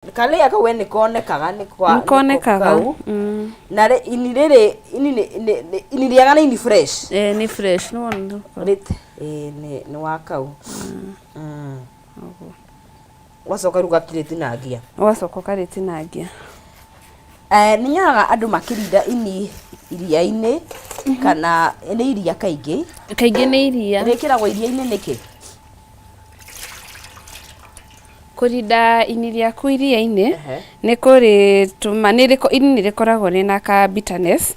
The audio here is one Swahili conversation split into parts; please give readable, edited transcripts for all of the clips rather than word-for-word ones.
Kale aka we nikonekaga ni kwa nikonekaga na ini riaga ni fresh ni fresh no rit ni wakau wacoka ruga kireti na ngia wacoka kareti na ngia ni nyaga andu makirinda ini iria-ini kana ni iria kaingi ni iria rekiragwo iria-ini niki kurinda ini riaku iria-ini ni kuri tuma ini rikoragwo rina ka bitterness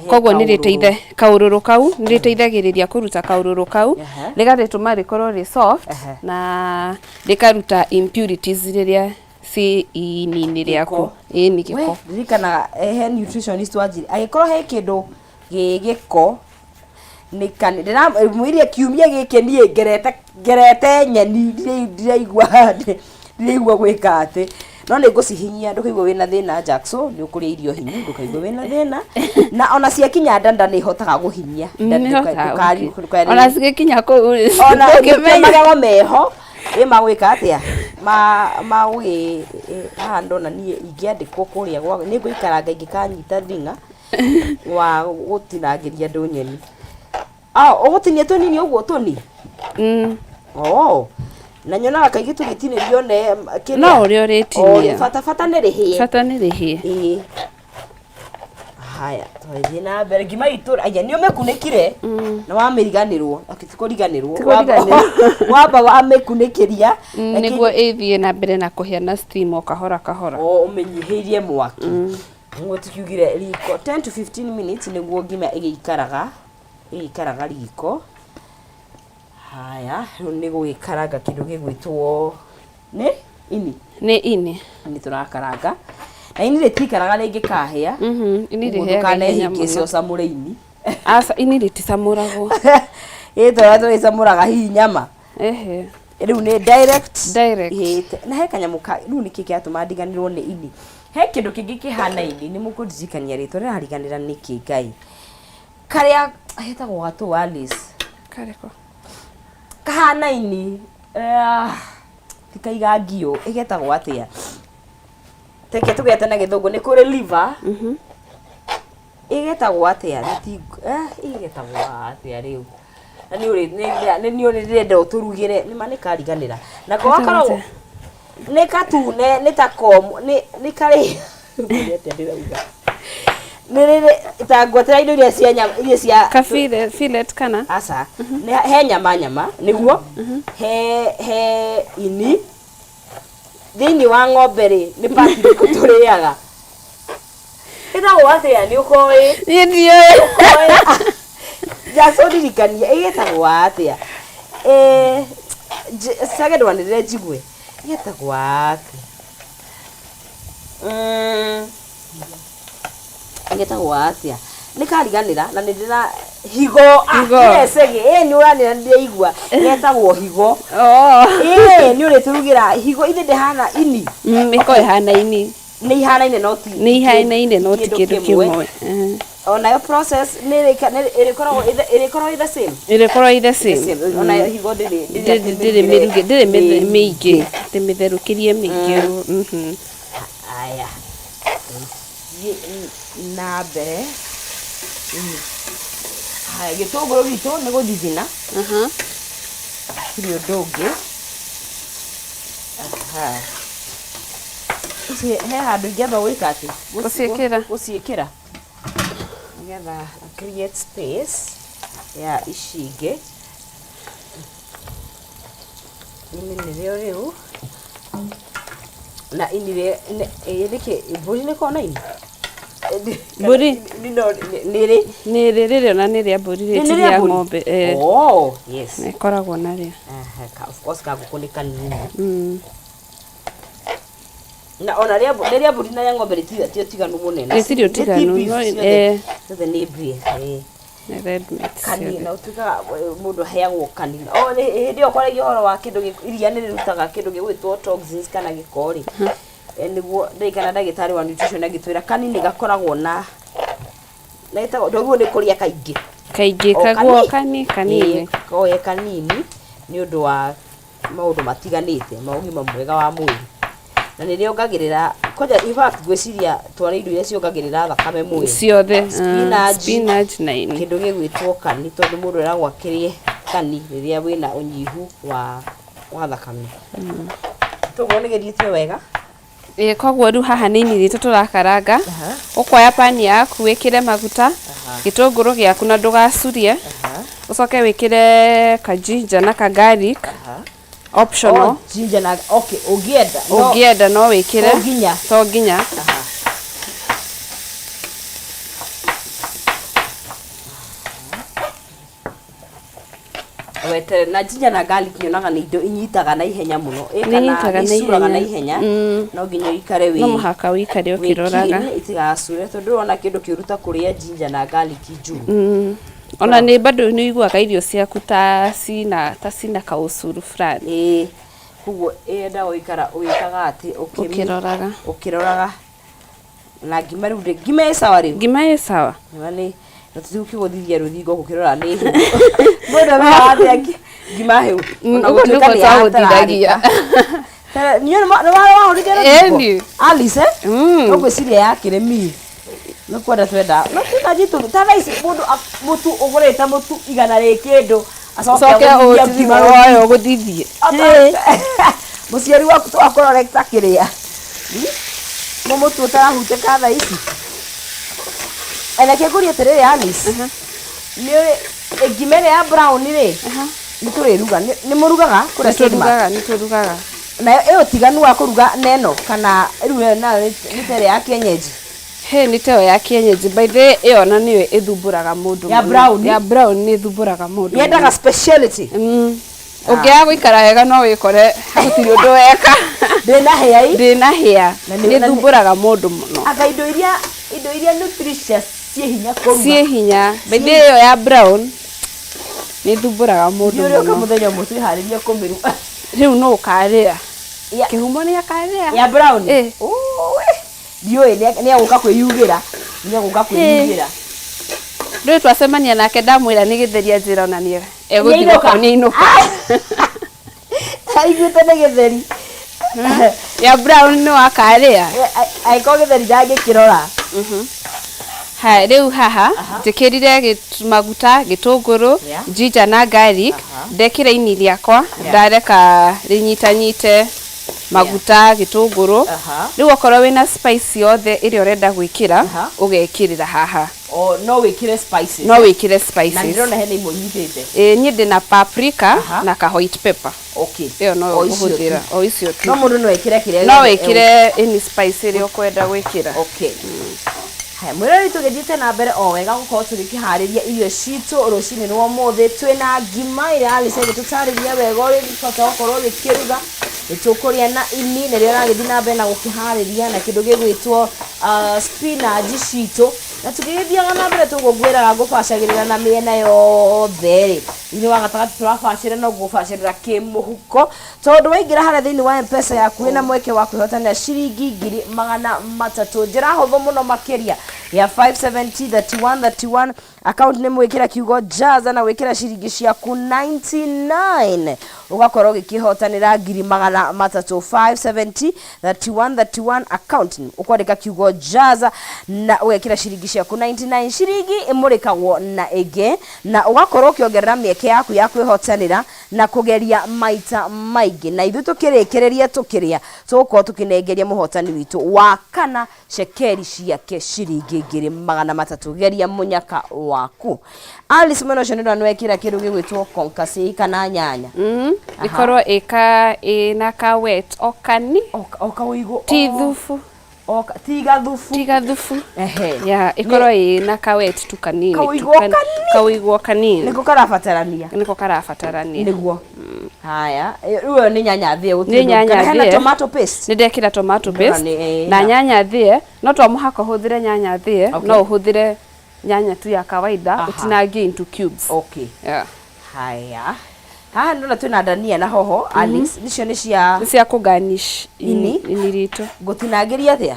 koguo ni riteithe kaururu kau ni riteithagiriria kuruta kaururu kau rigarituma rikorwo ri soft na rikaruta impurities riria si ini riaku ni giko ririkana he nutritionist wanjiri agikorwo he kindu gigiko ni kanira mwirie kiumia giki nie ngerete nyeni ndiraigua gwika ati no ni ngucihinyia ndukaigua wina thina Jackson ni ukuria irio hinyu ndukaigua wina thina na ona ciakinya ndanda ni hotaga guhinyia ona cigikinya ku ona magego meho magwika atia magugi hando na nie ingiandikwo kuria gwa ni nguikaranga ingikanyita thina wa gutinangiria ndu nyeni ugutinia tunini uguo tuni na nyonaga kaigi tugitinirio ne no uri ritinia fata ni rihie haya twathie na mbere ngima itu aya ni umekunikire na wamiriganirwo akitikuriganirwo wamba wamekunikiria niguo ithie na mbere na kuhia na steam kahora umenyihirie mwaki ngo tukiugire riko 10 to 15 minutes niguo ngima igikaraga riko haya ni guikaranga kindu gigwitwo ini turakaranga na ini ritikaraga ringikahia ini riheaga hingicio samuraini asa ini ritisamuragwo tora samuraga hi nyama riu ni direct na he kanyamu riu niki kiatuma ndiganirwo ni ini he kindu kingi kihana ini ni mukundirikania ritwa rirariganira niki ngai karia hetagwo gatu Alice kareko kahana ini tikaiga ngio igetagwo atia teke tugete na githungu ni kuri liver igetagwo atia igetagwo atia riu na ni uri renda uturugire ni mani kariganira na kwa korwo ni katune ni takom ni kari nirire itangwatira indo iria cia nyama iria cia fillet kana asa he nyama niguo he ini thini wa ng'ombe ri ni pati riku turiaga itagwo atia ni ukoi ndio Jackson dirikania igetagwo atia sagedwa ni njigwe igetagwo atia agetagwo atia ni kariganira na ni ndira higo yesege ni uranira ndiraigua getagwo higo ni uri turugira higo inde ndihana ini miko ihana ini ni ihana-ine no ti kindu kimwe ona yo process ni irikoragwo the same ona higo ndiri mingi ndimitherukirie mingi aya na mbere haya gitunguru gitu ni guthithina kiri ndungi he handu ingeba gwika ati guciikira nigetha create space ya icingi ini nirio riu na ini rike mburi ni kona ini mburi niri riri na niri mburi riti ya ng'ombe yes ikoragwo nario of course kagukunika nini na ona riria mburi na ya ng'ombe ritio tiganu munene ritio tiganu the nibri red meat kanina utuka mundu heagwo kanina ndio kwaregio horo wa kindu iria ni rutaga kindu gigwitwo toxins kana gikori niguo ndeikana ndagitari wa nutrition agitwira kanini gakoragwo na naita ndoguo ni kuria kaingi kaguo kanini koye kanini ni undu wa maundu matiganite maugima mwega wa mwiri na nä rä ongagä koja gwäciria tware indo iria ciongagä thakame mwä ciothe spinach na ini kä ndå gä gwä two kani tondå må ndå eragwo akä rä kani rä rä a wä na å nyihu wa thakame toguo nä gä thiä wega koguo rĩu haha nĩ inirĩte tũrakaranga ũkoya pani yaku wĩkĩre maguta gĩtũngũrũ gĩaku na ndũgacurie ũcoke wĩkĩre ka ginger na ka garlic optional ginger na okay ũngĩenda no wĩkĩre to nginya wetere na ginger na garlic nyonaga nĩ indo inyitaga na ihenya mũno ĩkana icuraga na ihenya no nginya ikare wĩ no mũhaka wĩikare ũkĩroraga itigacure tondũ ona kĩndũ kĩũruta kũrĩa ginger na garlic njuru ona nĩ bado nĩ iguaga irio ciaku ta cina kaũcuru fulani koguo enda ũikara ũgĩkaga atĩ ũkĩroraga na ngima rĩu ngima ĩ sawa rĩu ngima ĩ sawa na tũkĩgũthithia rũthingo gũkĩrora nĩ mũndũ athĩa ngima hĩu ona gũtuĩka nĩ yataragia niĩ nĩ Alice no gwĩciria yakĩrĩ mi no kwenda twenda no tũkajitu ta thaa ici mũtu ũgũrĩte mũtu igana rĩ kĩndũ acoke ũgĩthithie ũgũthithie mũciari waku twakorore ta kĩrĩa mũtu ũtarahutĩka thaa ici Ena kĩngũria atĩrĩrĩ Alice nĩ ngima ĩrĩa ya brown rĩ nĩ tũrĩruga nĩ mũrugaga kũrĩa nĩ tũrugaga na ĩyo tiganu wa kũruga neno kana rĩu nayo nĩ tere ya kienyeji nĩ teo ya kienyeji by the way ĩyo na nĩyo ĩthumbũraga mũndũ ya brown nĩ ĩthumbũraga mũndũ yendaga speciality ũngĩaga gũikara wega no wĩkore gũtirĩ ũndũ weka ndĩna hĩa nĩ ĩthumbũraga mũndũ mũno anga indo iria nutritious ciĩ hinya by the way ĩyo ya brown nĩ ĩthumbũraga mũndũ mũno mũthenya ũmwe twĩharĩrie kũmĩruga rĩu no ũkarĩa kĩhumo nĩ akarĩa ya brown ndiũĩ nĩ agũka kwĩyugĩra rĩu twacemania nake ndamwĩra nĩ gĩtheri anjĩra ona nĩ egũthiĩ nĩ inũka aiguĩte nĩ gĩtheri ya brown nĩ wakarĩa angĩkorwo gĩtheri ndangĩkĩrora rĩu haha njĩkĩrire maguta gĩtũngũrũ ginger na garlic ndekĩra ini rĩakwa ndareka rĩnyitanyite maguta gĩtũngũrũ rĩu okorwo wĩna spice yothe ĩrĩa ũrenda gwĩkĩra ũgekĩrĩra haha no wĩkĩre spices na ndĩrona hena imwe nyitĩte niĩ ndĩna paprika na ka white pepper ĩyo no ũhũthĩra o icio tu no mũndũ no wĩkĩre kĩrĩa no wĩkĩre any spice ĩrĩa ũkwenda gwĩkĩra mwĩrori tũgĩthiĩte na mbere o wega gũkorwo tũgĩkĩharĩria irio citũ rũcinĩ rwa ũmũthĩ twĩna ngima ĩrĩa Alice gĩtũtarĩria wega ũrĩa gĩbata gũkorwo gĩkĩruga nĩtũkũrĩa na ini nĩrĩo ragĩthiĩ na mbere na gũkĩharĩria na kĩndũ gĩgwĩtwo spinach citũ na tũgĩgĩthiaga na mbere tũgũngwĩraga ngũbacagĩrĩra na mĩena yothe rĩ thĩinĩ wa gatagatĩ tũrabacĩrĩra no gũbacĩrĩra kĩmũhuko tondũ waingĩra harĩa thĩinĩ wa M-Pesa yaku wĩna mweke wa kwĩhotanĩra ciringi 300 njĩra hũthũ mũno makĩria ya 5703131 account nĩ mwĩkĩra kiugo jaza na gwĩkĩra ciringi ciaku 99 ũgakorwo ũgĩkĩhotanĩra 300 5703131 account ũkwandĩka kiugo jaza na ũgekĩra ciringi ciaku 99 ciringi ĩmũrĩkagwo na ĩngĩ na ũgakorwo ũkĩongerera mĩeke yaku ya kwĩhotanĩra na kũgeria maita maingĩ na ithuĩ tũkĩrĩkĩrĩria tũkĩrĩa tũgũkorwo tũkĩnengeria mũhotani witũ wa kana cekeri ciake ciringi 300 geria mũnyaka waku Alice mwena ũcio nĩ wekĩra kĩndũ gĩgwĩtwo concassé kana nyanya ikorwo ĩna ka wet okani okawĩigũ ti thufu tiga thufu ya ikorwo ĩna ka wet tu kanini kawĩigũ kanini nĩko karabatarania nĩguo haya rĩu nĩ nyanya thĩe gũtuĩka hena tomato paste nĩ ndekĩra tomato paste na nyanya thĩe no twamũhaka ũhũthĩre nyanya thĩe no ũhũthĩre nyanya tu ya kawaida utinangie into cubes haya haha ndona twĩna dania na hoho Alice nicio nĩ cia ku garnish ini ritũ ngũtinangĩria thĩa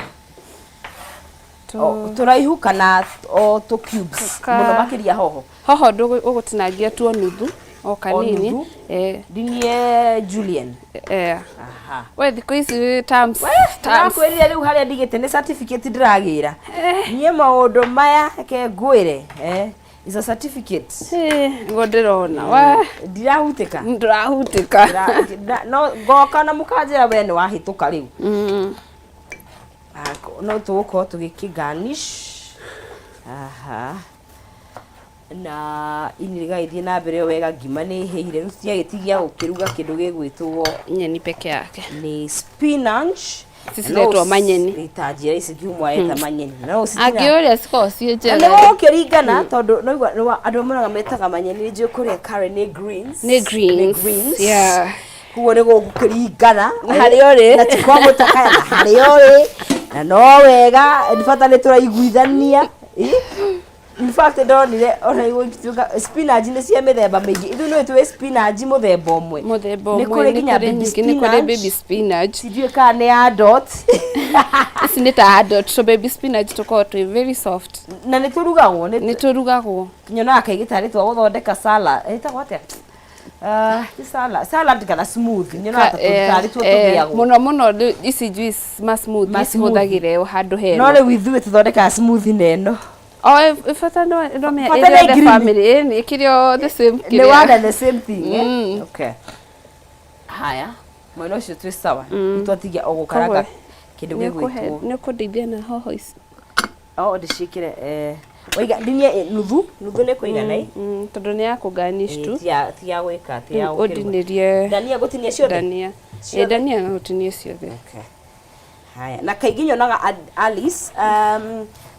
tũraihu kana tu cubes mũno makĩria hoho ũgũtinangia tu nuthu o kanini ndinie Julian aha we thiko ici terms kwirire riu haria ndigite ni certificate ndiragira nie maundu maya ke ngwire is a certificate ngondirona wa ndirahutika no goka na mukanjira we ni wahituka riu no tuko tugikiganish aha na iniriga ithie na mbere wega ngima ni heire riu ciagitigia ukiruga kindu gigwitwo nyeni peke yake ni spinach sisiletwa manyeni itajira ici kiumwa eta manyeni no angioria siko cienjera no kiringana tondu no andu moraga metaga manyeni nje kuria curry ni greens yeah kuo ni gukiringana hari ori na tikwa mutakaya hari ori na no wega ndifata ni turaiguithania in fact ndonire ona igwituka spinach ni cia mithemba mingi ithu no itwe spinach muthemba umwe ni kuri nginya baby spinach sidie ka ni adult isi ni ta adult so baby spinach tuko tu very soft na ni turugagwo kinyona akaigitari twa guthondeka salad etagwo atia salad kana smooth nyona tutari tu tugiago muno isi juice ma smooth isi huthagire handu heno no le withu tuthondeka smooth neno ifata no me the family ni kirio the same kirio the same thing okay haya mwana ucio twi sawa twatigia ogukaraga kindu gigwitwo ni kundeithia na hoho ici ndicikire oiga ndinie nuthu ni kuigana tondu ni ya kuganish tu tia gwika tia ordinary dania gutinia ciothe dania gutinia ciothe okay haya na kaingi nyonaga Alice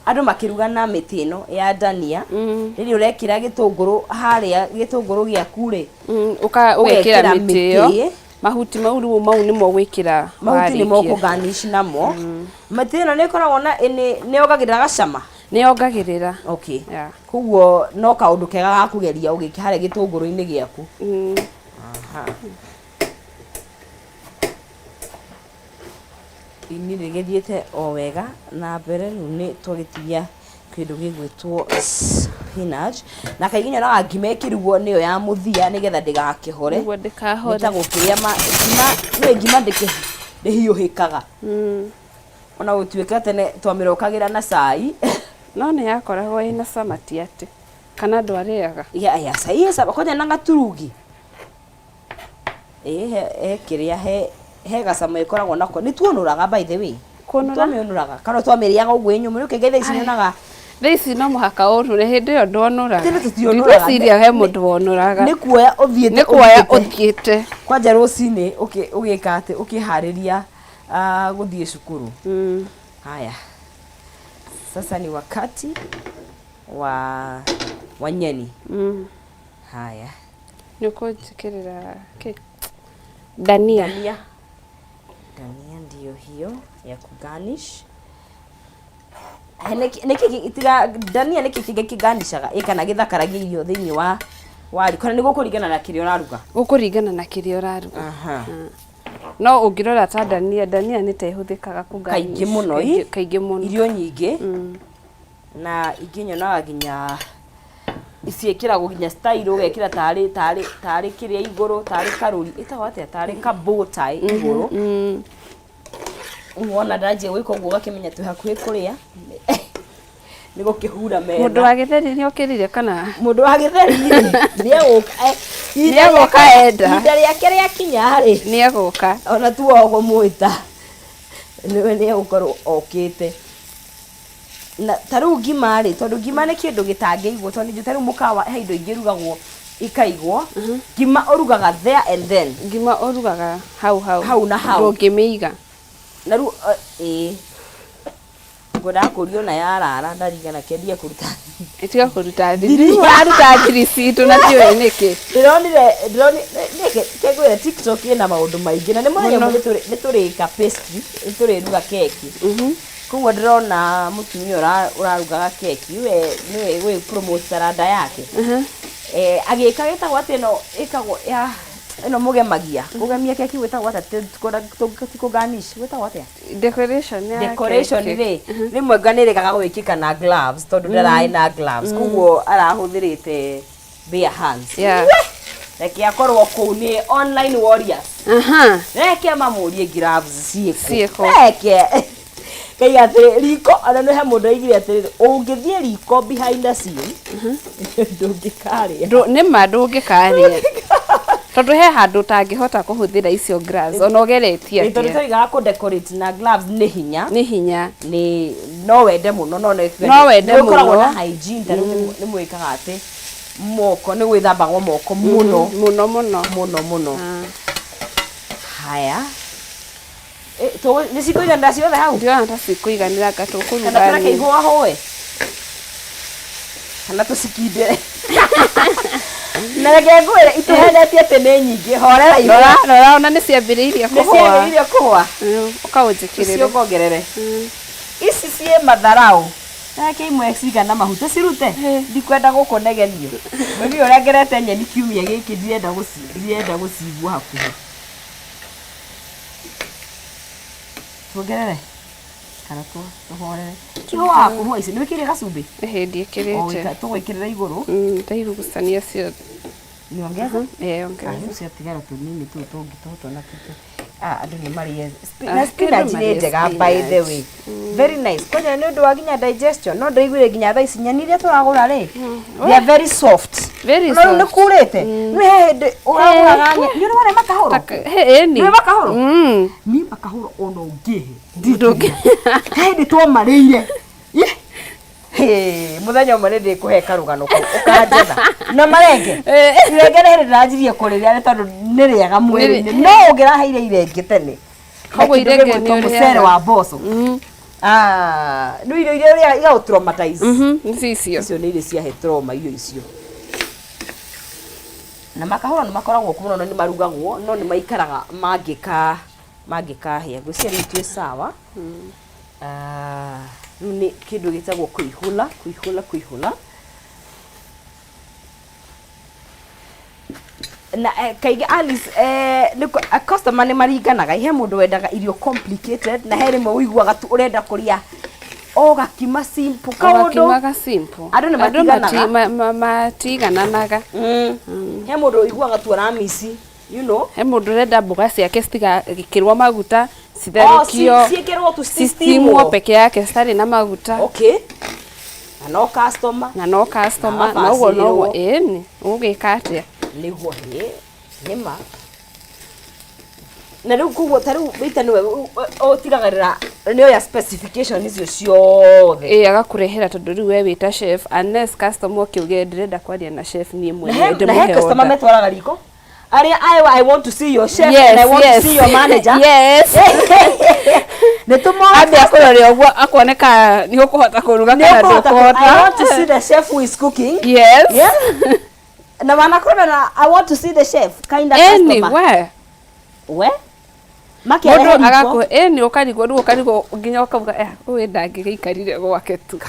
andu makiruga na miti ino ya dania riri urekira gitunguru haria gitunguru gia kure ugekira miti yo mahuti mau nimo gwikira mahuti nimo kuganish namo miti ino ni koragwo na ni ogagirira gacama ni ogagirira okay kuguo no kaundu kega ga kugeria ugikihare gitunguru-ini giaku aha ini rigithiete o wega na mbere ni twagitigia kindu gigwitwo spinach na kainginya na ngima ikirugwo niyo ya muthia nigetha ndigakihore niguo ndikahore nitagukiria ngima ndihiuhikaga ona gutuika tene twamirokagira na cai no ni yakoragwo ina samati ati kana ndwariaga ya cai saba konya na gaturugi kiria he gacama ikoragwo nako ni tuonuraga by the way tuonuraga kana twamiriaga uguo inyumu ni kengei ici nyonaga thaici no muhaka onure hindi yo ndonuraga ndiciria he mundu wonuraga ni kuoya uthiete kwanja rucini ugika ati ukihariria guthie cukuru haya sasa ni wakati wa nyeni haya nikujikirira dania ndio hiyo ya kuganish niki itira dania niki kiganishaga ikana githakaragia irio thiini wa wari kana niguo kuringana na kirio raruga gukuringana na kirio raruga no ungirora ta dania ni ta ihuthikaga kuganish kaingi muno irio nyingi na inginyonaga ginya isiekiragwo ginya style ugekira tari kiria iguru tari karuri itago atia tari kabo tai iguru uona ndaje wiko guo gakimenya tu hakuhi kuria nigo kihura mena mundu wa githeri ni okirire kana mundu wa githeri ni agoka enda ida riake ria kinya ri ni agoka ona tu ogo mwita ni ukorwo okite na taru ngima ri tondu ngima ni kindu gitangeigwo tondu nju taru mukawa he indo ingirugagwo ikaigwo ngima orugaga there and then ngima orugaga hau na hau ngimiiga na ru ngoda kurio na yarara ndarigana kendia kuruta itiga kuruta thiri waruta thiri citu na tiwe niki ndironire niki kegwira TikTok ina maundu maingi na ni mwana ni turika pastry ni turiruga keki kuwa ndrona mutumia urarugaga keki we promote sarada yake agika gitagwo ati no ikagwo ya ino mugemagia kugemia keki wetagwo ati tukuganish wetagwo ati decoration ri rimwe nganirikaga gwikika na gloves tondu ndarai na gloves kuguo arahuthirite bare hands reke akorwo kuu ni online warriors reke mamurie gloves cieko reke kai atere riko ana no he mundu aigire atere ungithie riko behind the scene ndungikaria ni ma ndungikaria tondu he handu tangihota kuhuthira icio gloves ona ugeretie atia tondu taiga ku decorate na gloves ni hinya ni no wende muno no wende muno na hygiene tani ni mwikaga ati moko ni gwithambagwo moko muno haya to ni sikuiganira ciothe hau ndio anta sikuiganira gatukuruga kana ke ihua hoe kana tusikinde na reke ngwire ituhenetie ati ni nyingi horera ihua ona ni ciambiriirie kuhua ukaunjikirire cio kongerere ici cie matharau reke imwe cigana mahuta cirute ndikwenda gukunegenio mimi uria ngerete nyeni kiumia giki ndienda gucigua hakuhi tuongerere kana tuhorere kihoa kuhua ici niwikire gacumbi ndiikirite tugwikirira iguru ndairugucania ciothe niongeza ongeza cia tigara tunini tu tungitoto na kitu andu ni marie spinach ni njega by the way very nice konya ni undu wa ginya digestion no ndaiguire ginya thaa ici nyeni iria turagura ri they are very soft no ni kurite ni hindi uragura ni urore makahoro ni makahoro ni makahoro ono ngihe ndingi hindi twamarire muthenya umwe ndi kuhe karugano ukanjetha na marenge irengere hindi ndajirie kuriria ni tondu ni riega mwiri no ungiraheire irenge tene koguo irenge ni mucere wa mboco no irio iria iga traumatize icio ni irio ciahe trauma irio icio na makahoro ni makoragwo kumuno ni marugagwo no ni maikaraga mangikahia gwiciria itue sawa ni kindu gitagwo kuihula na kaige Alice ni customer ni maringanaga he mundu wendaga irio complicated na he rimwe uiguaga tu urenda kuria gakima simple andu ni matigananaga he mundu uiguaga tu aramisi you know he mundu urenda mboga ciake citiga gikirwa maguta citherukio ciekirwo tu system peke yake stari na maguta na no customer na ugo no ni ugikatia niguo nima na riu kuguo taru wita niwe otigagarira ni oya specification icio ciothe agakurehera tondu riu we wita chef unless customer okiuge ndirenda kwaria na chef ni mwenye na he customer metwaraga riko I want to see your chef and I want to see your manager. Yes. Abe akorore ogwo akoneka ni ukuhota kuruga kana ndukuhota. I want to see the chef who is cooking. Yes. Yeah. Na wanakorana I want to see the chef kind of customer. Anywhere. We? Mundu agako ni ukarigwo nginya ukavuga uwe ndangigikarire gwake tu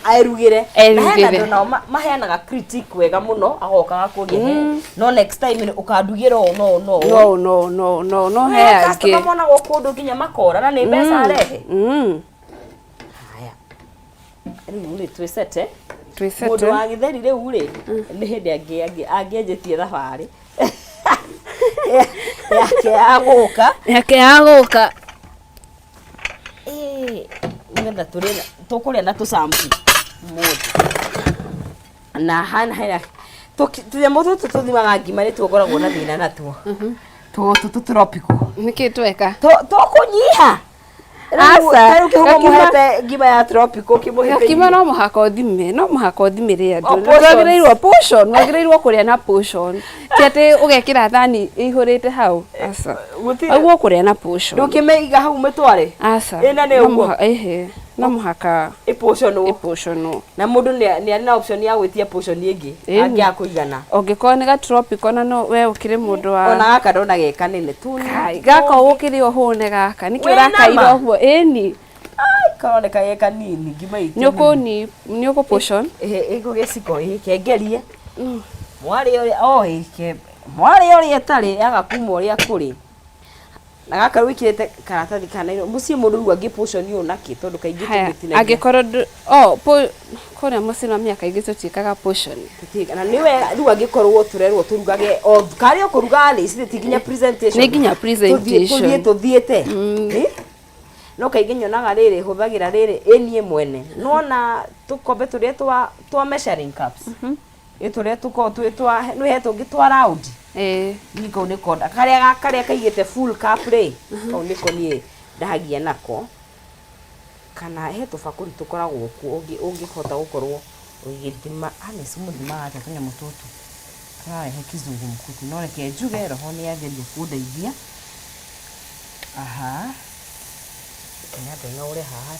airugire na ndo maheanaga critique wega muno agokaga kuria no next time ukandugira no he angi mona gokundu nginya makora na ni mbeca arehe haya riu ni twisete mundu wa githeri riu ri ni hindi angienjetie thabari yake aguka ngetha tukuria na tusampu na hana tunyamo tutu tuthimaga ngima ni tukoragwo na thina natuo tropical niki tweka tukunyiha asa kimuhete ngima ya tropical kimuhete ngima no muhaka uthimire andu ndagiriirwo kuria na portion tiate ugekira thani ihurite hau asa aguo kuria na portion ndukimeiga hau metware asa ina ne uguo no muhaka portion na mundu ni na option ya gwitia portion ingi angia kuigana ongiko ni ga tropical na no we ukire mundu wa ona gaka ndona geka nene tu gaka ukire hone gaka nikio rakaira huo eni kaoneka geka nini ngima iki nyuko portion ego gesiko kengerie mwari ori etari agakuma uri akuri na gaka wikirete karatathi kana muciĩ mũndũ rĩu angĩ portion yo naki tondu kaingĩ tũmĩtinagia angĩkorwo kona muciĩ no mĩaka ingĩ tũtiĩkaga portion na niwe rĩu angĩkorwo tũrerwo tũrugage o karĩ ũkũruga rĩ cithĩ nginya presentation nĩ nginya presentation tũthiĩte no kaingĩ nyonaga rĩrĩ hũthagĩra rĩrĩ ĩniĩ mwene nona tũkombe tũrĩa twa measuring cups tũrĩa tũkoragwo twa nĩ he tũngĩ twa round niko nĩ konda karĩa kaigĩte full cup rĩ kau niko niĩ ndahagia nako kana he tũbakũri tũkoragwo kuo ũngĩhota gũkorwo ũgĩthima Alice mũthima ata tũnyamũ tũtũ kararehe kizungu mkuti no reke njuge roho nĩ yageria kũndeithia aha nĩ ore haha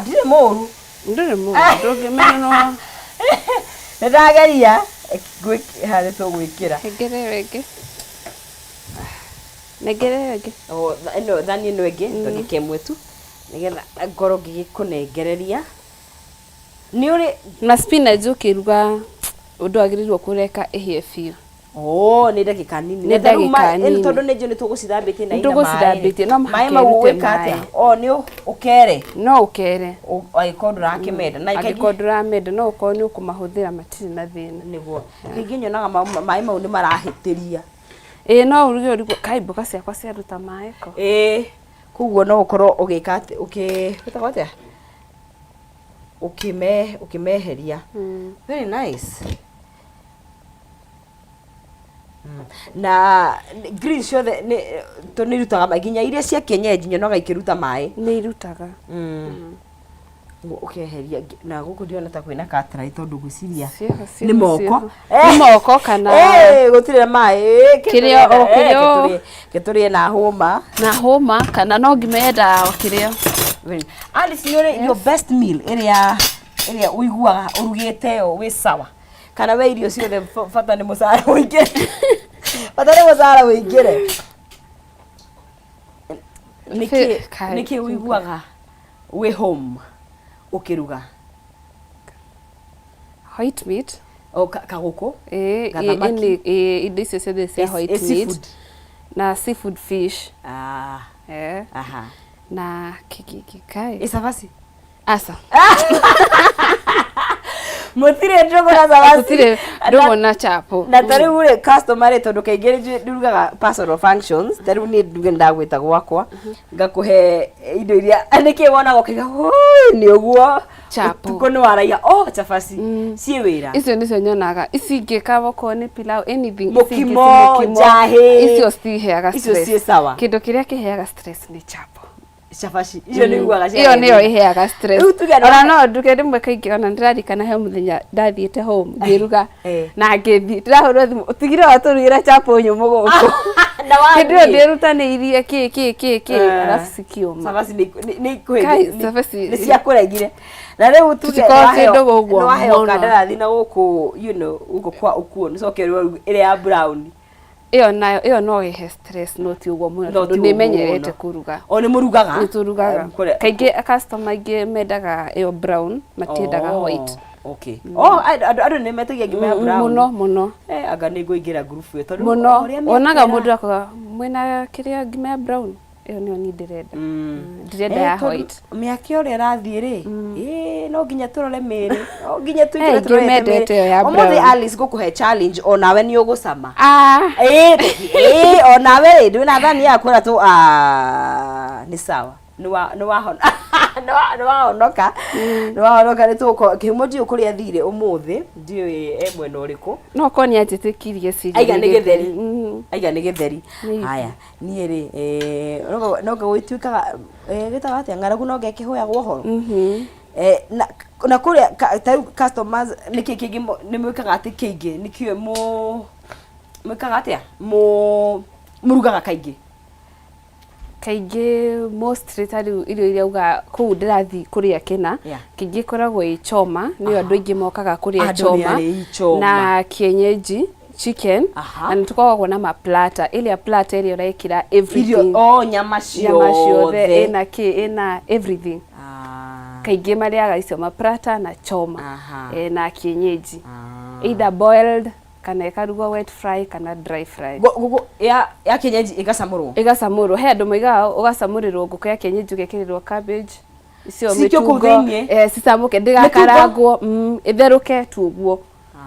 ndirĩ mũru ndũngĩmenya no ndageria harĩ tũgwĩkĩra negere wengĩ ĩno thani ĩno ĩngĩ tondũ kemwe tu nĩgetha ngorwo ngĩgĩkũnengereria nĩ ũrĩ na spinach ũkĩruga ũndũ agĩrĩirwo kũreka ĩhĩe biũ nĩ ndagĩka nini tondũ nĩ njũ nĩ tũgũcithambĩtie na ina maĩ mau gwĩka atĩa nĩ ũkere no ũkere angĩkorwo ndũrakĩmenda na angĩkorwo ndũramenda no ũkorwo nĩ ũkũmahũthĩra matirĩ na thĩna nĩguo kaingĩ nyonaga maĩ mau nĩ marahĩtĩria no ũruge ũrigwo kai mboga ciakwa ciaruta maĩ ko koguo no ũkorwo ũgĩka ũkĩhũtaga atĩa ũkĩmeheria very nice na green ciothe nĩ irutaga nginya iria cia kienyeji nyonaga ikĩruta maĩ nĩ irutaga ũkeheria na gũkũ ndiona ta kwĩna katrai tondũ gwĩciria nĩ moko kana gũtirĩ maĩ kĩrĩa gĩtũrĩe na hũma kana no ngimenda kĩrĩa Alice nĩ your best meal ĩrĩa ũiguaga ũrugĩte wĩ sawa kana we irio ciothe bata nĩ mũcara wĩingĩre nĩkĩ ũiguaga wĩ home ũkĩruga white meat kagũkũ indo icio ciothe cia white meat na seafood fish na kikai cabaci asa mũtirĩ ndũgũ na cabaci mũtirĩ ndũgũ na chapo na tarĩu rĩ customer tondũ kaingĩ ndurugaga personal functions tarĩu niĩ nduge ndagwĩta gwakwa ngakũhe indo iria nĩkĩ wonaga ũkaiga nĩ ũguo chapo tuko nĩ waraiga cabaci ciĩ wĩra icio nĩcio nyonaga ici ingĩka okorwo nĩ pilau anything mũkimo njahĩ icio citiheaga stress icio ciĩ sawa kĩndũ kĩrĩa kĩheaga stress nĩ chapo cabaci icio nĩ iguaga iyo nĩyo ĩheaga stress ona no nduge rĩmwe kaingĩ ona ndĩrarikana he mũthenya ndathiĩte home ngĩruga na ngĩthiĩ ndĩrahũrwo thimũ ũtigire watũrugĩra chapo nyũmũ gũkũ hĩndĩ ĩyo ndĩrutanĩirie kĩ arabu cikĩũma cabaci nĩ ciakũregire na rĩu tuge nĩwaheo kandarathi na gũkũ gũkũ kwa ũkuo nĩcokerwo ĩrĩa ya brown iyo no ihe stress no ti ũguo mũno tondũ nĩ menyerete kũruga nĩ mũrugaga nĩ tũrugaga kaingĩ customer ingĩ mendaga iyo brown matiendaga white andũ nĩ metagia ngima ya brown mũno anga nĩ ngũingĩra group ĩyo tondũ mũno onaga mũndũ akaga mwĩna kĩrĩa ngima ya brown iyo nĩyo niĩ ndĩrenda ndĩrenda ya white mĩaka ũrĩa ĩrathiĩ rĩ no nginya tũrore mĩĩrĩ no nginya tũingĩre tũrore ũmũthĩ Alice gũkũhe challenge onawe nĩ ũgũcama onawe rĩ ndwĩna thani yaku ona tũ nĩ sawa nĩwahonoka nĩ tũgũkorwo kĩhumo ndiũ kũrĩa thire ũmũthĩ ndiũĩ mwena ũrĩkũ no korwo nĩ anjĩtĩkirie aiga nĩ gĩtheri haya niĩ rĩ no gũgĩtuĩkaga gĩtaga atĩa ng'aragu no ngekĩhũyagwo ũhoro na kũrĩa tarĩu customers nĩkĩ kĩngĩ nĩ mwĩkaga atĩ kĩingĩ nĩkĩo mwĩkaga atĩa mũrugaga kaingĩ mostly tarĩu irio iria uga kũu ndĩrathiĩ kũrĩa kĩna kaingĩ koragwo ĩ choma nĩyo andũ aingĩ mokaga kũrĩa choma na kienyeji chicken na nĩtũkoragwo na maplata ĩrĩa plata ĩrĩa ũrekĩra everything nyama ciothe ĩna everything kaingĩ marĩaga icio maplata na choma na kienyeji either boiled kana ikarugo wet fry kana dry fry. Ya kienyeji igacamurwo. Igacamurwo. He andu maigaga ugacamurirwo nguku ya kienyeji ugekirirwo cabbage. Icio mitungo. Cicamuke ndigakarangwo, itheruke tu uguo.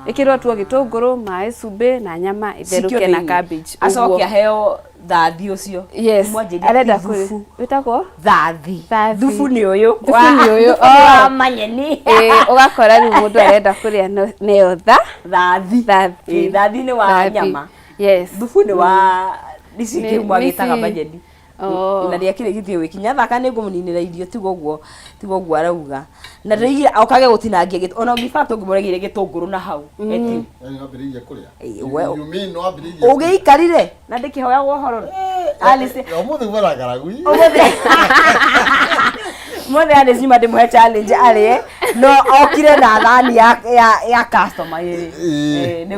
Ikirwo tu gitunguru, mai, cumbi na nyama itheruke na cabbage. Acokia heo thathi ucio. Yes. Arenda kuri. Witagwo thathi. Thubu ni uyu. Thubu ni uyu. Wa manyeni. Ugakora riu mundu arenda kuria neo thathi. Thathi ni wa nyama. Yes. Thubu ni wa nisike mwagitaga manyeni. Na ria kire githio wikinya thaka ni ngumunini irio tigo guo arauga na ndirigi okage gutinangia gitu ona ngifato ngumuregire gitunguru na hau eti ngambiriria kuria you mean no ambiriria ugiikarire na ndikihoya guhoro alice umuthi baragaragu mothe Alice made muhe challenge alie no okire na thani ya customer ni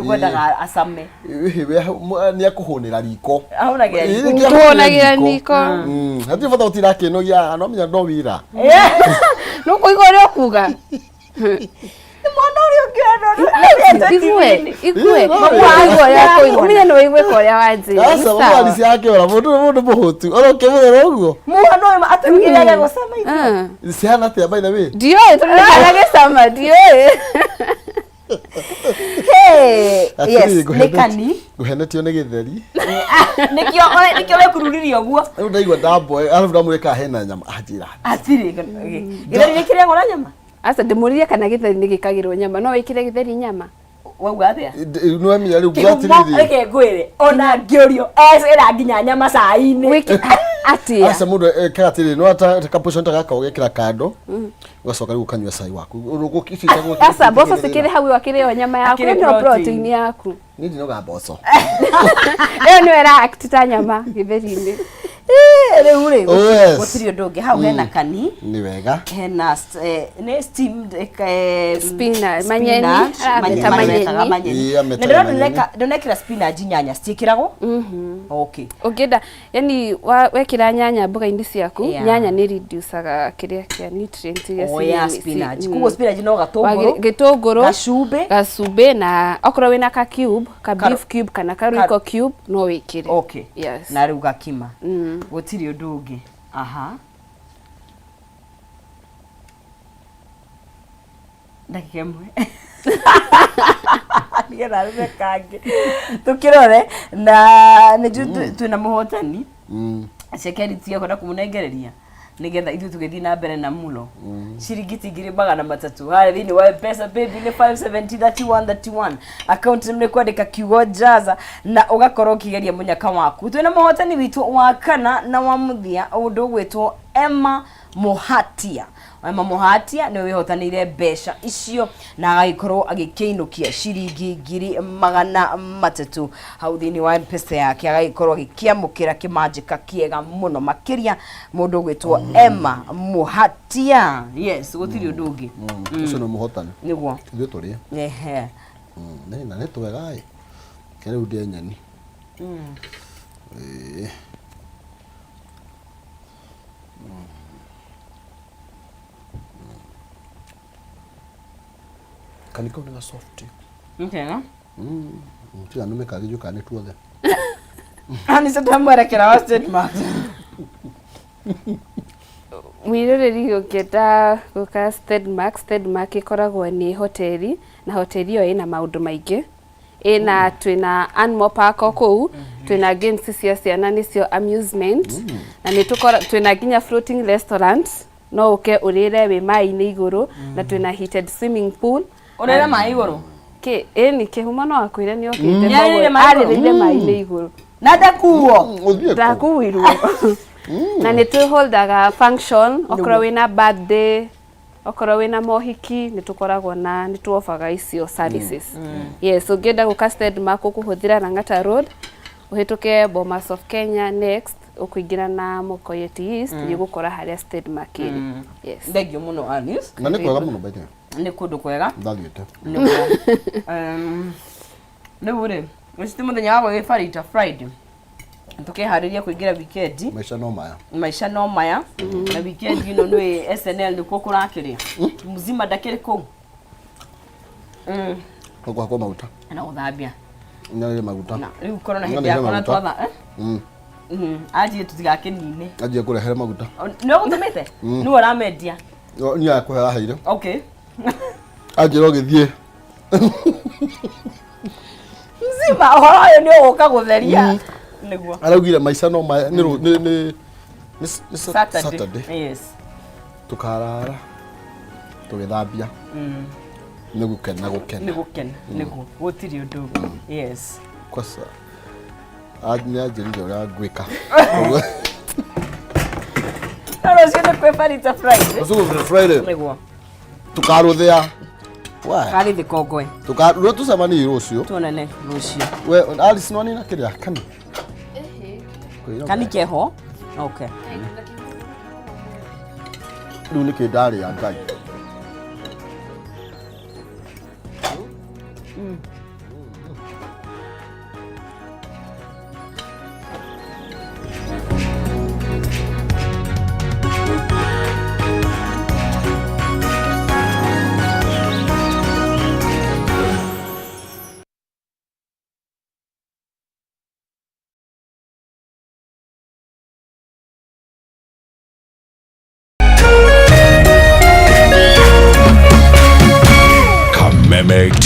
gwendaga asame ni akuhunira riko ahũnagira riko hati bata utirake no minya no wira no kuigwa uri okuga mwana uri ukĩenda igwe mwaigwa ya kuigwa umenya no igwe koria wanjira sasa mwana si yake ora mundu muhutu ora ukimwira uguo mwana uyu atumigiraga gusama ithu siana tia by the way dio tunakalaga sama dio hey yes nekani guhenetio ni githeri nikio wekururirio guo riu ndaigwa ndambo alafu ndamweka hena nyama ajira atiri githeri nikire ngora nyama asa ndimuririe kana githeri nigikagirwo nyama no wikire githeri nyama wauga atia no amia riu gwatiriri reke ngwire ona ngiorio era nginya nyama saa-ini wiki atia asa mundu kagatiri no atakaposho ntagaka ugekira kando ugacoka riu ukanywa cai waku urugukifita gwo asa boso sikiri hau wakire nyama yaku no protein yaku ni ndinoga boso no era act ta nyama githeri-ini riu gutiri undu ungi hau hena kani ni wega hena ne steamed spinach manyeni ndonekira spinach nyanya citikiragwo okay ungenda yani wekira nyanya mboga-ini ciaku nyanya ni reducaga kiria kia nutrient ya spinach kugo spinach no gitunguru gacumbi na okoro wina ka cube ka beef cube kana ka royco cube no wikire okay yes na riu gakima gutiri undu ungi aha ndagika imwe nigetha rumekange tukirore na ni twina muhotani security kwenda kumunengereria nigetha ithu tugithi na mbere na mulo ciringiti ngiri magana matatu hari thini wa pesa baby ni 5703131 account ni kwandika kiugo jaza na ugakorwo ukigeria munyaka waku twina muhotani witu wa kana na wa muthia undu gwitwo Emma Mohatia ni wihotanire besha icio na agaikorwo agikeinukia ciringi ngiri magana matatu hau thini wa pesa yake agaikorwo agikiamukira kimanjika kiega muno makiria mundu gwitwo Emma Mohatia yes gutiri undu ungi ucio no muhotani niguo ithuĩ tũrĩ ehe na nĩ twega ĩ kĩrĩu ndĩ nyeni kaniko ni soft okay na tira no mekage juka ni tuothe ani satamara kira statement mwiroreri ukita guka Stedmark ikoragwo ni hoteli na hoteli iyo ina maundu maingi ina twina animal park okou twina games cia ciana nicio amusement na nitukora twina ginya floating restaurant no uke urire wi mai-ini iguru na twina heated swimming pool urire mai iguru ni kihuma no akwire ni okite arire mai-ini iguru na ndakuo ndakuirwo na nitwiholdaga function okoro wina birthday okoro wina mohiki nitukoragwo na nituofaga icio services yes ungenda guka Stedmark kuhuthira Lang'ata Road uhituke Bomas of Kenya next ukuingira na Mokoyeti East yugukora haria Stedmark iri yes thengio muno Anis na ni kwega muno baite ni kundu kwega ndathiĩte ni bure uciti muthenya wa gwifarita Friday tukihariria kuingira weekend maisha no maya na weekend ino ni SNL ni kukurakiria muzima ndakiri ku kwa mauta na uthambia Nyarire maguta. Na riu korona hindi yakona twatha aje tutigakenine. Aje kurehere maguta. No gutumite? Nu uramendia. Ni akuhe aheire. Okay. Aje ro githie. Mzima horo ni uguka gutheria. Niguo. Araugire maica no ni Saturday. Yes. Tukarara. Tugithambia. Ni gukena. Niguo. Gutiri undu. Yes. Kwasa. Ajinjire ura gwika. Aro cio ni kwebarita Friday. Usugu Friday. Niguo. Tukaruthia. Kari thikongwe. Tukaruthia tucemani rucio. Tuonane rucio. We Alice no nina kiria kani. Kani keho. Okay. Riu ni kindari ya Ngai. Kameme TV.